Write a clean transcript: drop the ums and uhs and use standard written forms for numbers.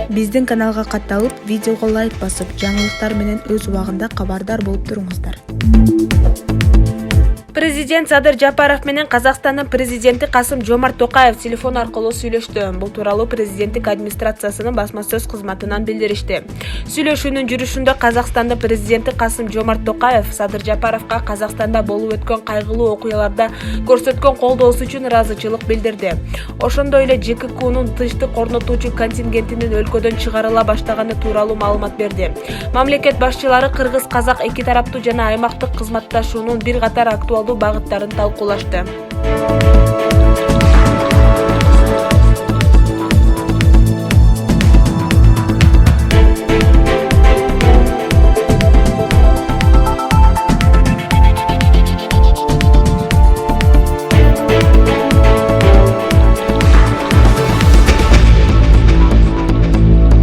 Биздин каналга катталып, видеого лайк басып, жаңылыктар менен өз убагында кабардар болуп туруңуздар. Президент Садыр Жапаров менен Казакстандын президенти Касым-Жомарт Токаев телефон аркылуу сүйлөштү. Бул тууралуу президенттик администрациясынын басма сөз кызматынан билдиришти. Сүйлөшүүнүн жүрүшүндө Казакстандын президенти Касым-Жомарт Токаев Садыр Жапаровго Казакстанда болуп өткөн кайгылуу окуяларда көрсөткөн колдоосу үчүн ыраазычылык билдирди. Ошондой эле ЖККнун тынчтык орнотуучу контингентинин өлкөдөн чыгарыла баштаганы тууралуу маалымат берди. Мамлекет башчылары кыргыз-казак эки тараптуу жана аймактык кызматташуунун бир катар актуалдуу багыттарын талкуулашты.